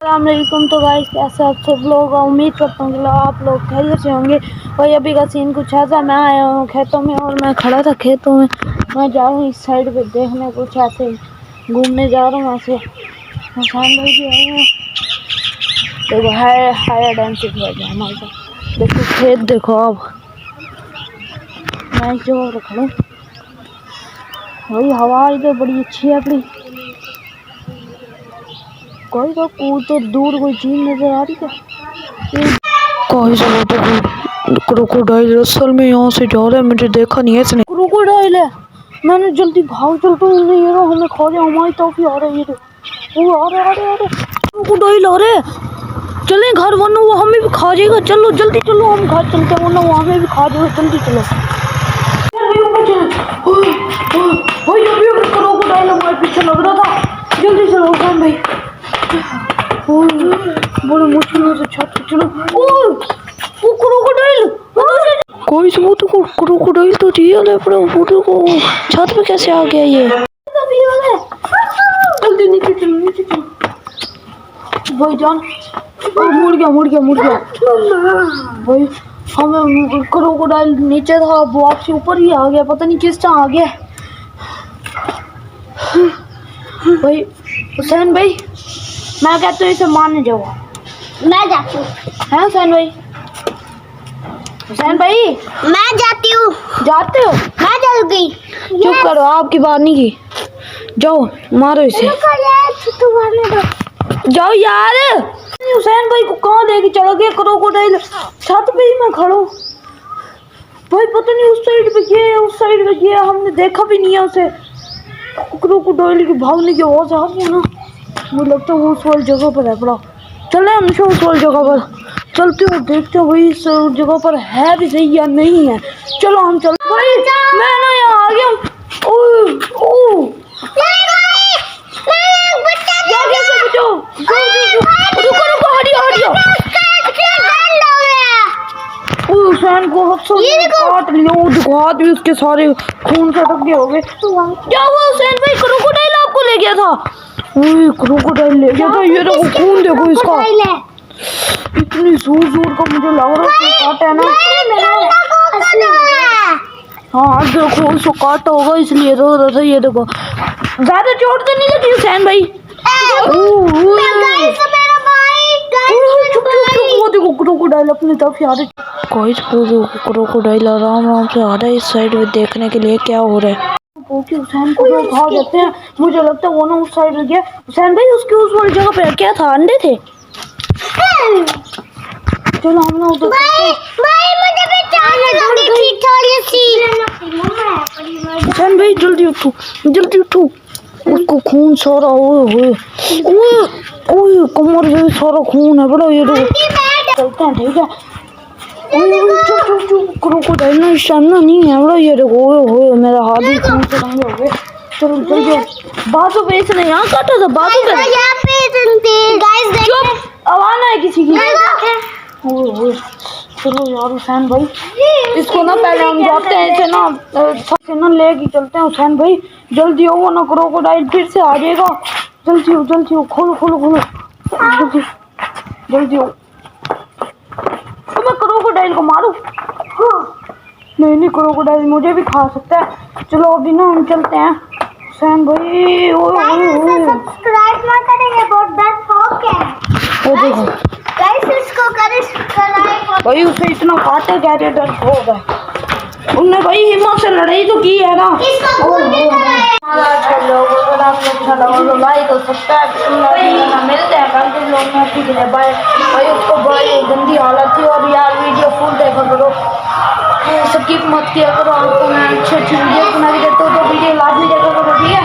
अस्सलामुअलैकुम। तो गाइस कैसे आप सब लोग, उम्मीद करता हूँ कि आप लोग खैरियत से होंगे। और अभी का सीन कुछ ऐसा, मैं आया हूँ खेतों में और मैं खड़ा था खेतों में। मैं जा रहा हूँ इस साइड पे देखने, कुछ ऐसे घूमने जा रहा हूँ। ऐसे हुसैन भाई भी आए हैं। देखो हायर डेंसिटी है हमारे साथ। देखो खेत देखो आप, मैं इस जगह पर खड़ा हूँ भाई। हवा इधर बड़ी अच्छी है अपनी। कोई तो तो दूर कोई चीज नजर आ रही है। कोई तो क्रोकोडाइल असल में यहाँ से जा रहा है, मुझे देखा नहीं है इसने। क्रोकोडाइल है, मैंने जल्दी भाग चलता हूँ। नहीं ये हमें खा जाए, हमारी टॉफी आ रही है। वो आ रहे क्रोकोडाइल आ रहे। चलें घर, वरना वो हमें भी खा जाएगा। चलो जल्दी चलो, हम घर चलते हैं, वरना वो हमें भी खा जाएगा। जल्दी चलो भाई, अभी क्रोकोडाइल हमारे पीछे लग रहा था। जल्दी चलो हुसैन भाई, बड़े मुश्किल से छत पे चलो। वो क्रोकोडाइल, कोई सबूत को क्रोकोडाइल तो रियल है, पर वो को छत पे कैसे आ गया ये? जल्दी नीचे चलो, नीचे चलो भाई जान। मुड़ गया भाई। हमें क्रोकोडाइल नीचे था, वो आपसे ऊपर ही आ गया, पता नहीं किस तरह आ गया भाई। हुसैन भाई मैं कहता हूँ इसे मारने जाओ। मैं जाती हूँ। है हुसैन भाई? हुसैन भाई मैं जाती हूँ। जाते हो? मैं जाऊंगी। चुप करो, आपकी बात नहीं की। जाओ मारो इसे। जाओ यार। हुसैन भाई को कहाँ लेके चला गया क्रोकोडाइल? छत पे ही मैं खड़ा हूँ भाई, पता नहीं उस साइड पे गया, उस साइड पे गया, हमने देखा भी नहीं है उसे। क्रोकोडाइल की भागने की आवाज आ रही है ना, मुझे लगता है वो उस वाली जगह पर है पड़ा। चले हम उस वाली जगह पर चलते हो, देखते हो भाई इस जगह पर है भी सही या नहीं है। चलो हम चल भाई, मैं ना यहाँ आ गया। हुसैन को काट लिया, हाथ भी उसके सारे खून से ढक गए हो गए। क्या हुआ हुसैन भाई? क्रोकोडाइल आपको ले गया था? क्रोकोडाइल ले गया था। ये देखो खून देखो इसका, इतनी जोर का मुझे लग रहा है काटा है ना। हाँ देखो उसको काटा होगा इसलिए रो रहा था। ये देखो ज्यादा चोट तो नहीं लगी हुसैन भाई? वो देखो क्रोकोडाइल अपनी तरफ आ रही। कोई क्रोकोडाइल आराम से आ रहा है इस साइड में देखने के लिए क्या हो रहा है। हुसैन को लोग खा जाते हैं, मुझे लगता है वो ना उस साइड में गया। हुसैन भाई उसके उस वाली जगह पे क्या था? अंडे थे। चलो हम ना उधर। हुसैन भाई जल्दी उठो, जल्दी उठो। उसको खून सारा ओए कमर में सारा खून है बड़ा। ये चलते हैं ठीक है। क्रोकोडाइल ना निशाना नहीं है बड़ा। ये देखो मेरा हाथ भी खून से रंगे हो गए। चलो जल्दी, बाजू पे इसने यहाँ काटा था, बाजू पे। चुप, आवाज है किसी की। चलो यार हुसैन भाई, इसको ना पहले हम जाते हैं, इसे ना लेके चलते हैं। हुसैन भाई जल्दी हो, वो ना क्रोकोडाइल फिर से आ जाएगा। जल्दी हो, खोलो जल्दी हो। तो मैं क्रोकोडाइल को मारूं? नहीं क्रोकोडाइल मुझे भी खा सकता है। चलो अभी ना हम चलते हैं हुसैन भाई। सब्सक्राइब ना करेंगे बहुत बेस्ट हो क्या? वो देखो इसको करें सब्सक्राइब भाई, उसे इतना काटे क्या डर हो गए। उनने भाई हिम्मत से लड़ाई तो की है ना। लोग अगर आपको अच्छा लगा तो लाइक और सब्सक्राइब करना। मिलते हैं कल के लोग में के लिए। बाय भाई। उसको बड़ी गंदी हालत थी और यार वीडियो फुल देखा करो, स्किप मत किया करो। आपको मैं अच्छी वीडियो बना के देता हूँ तो वीडियो लाजमी देखा करो, ठीक है।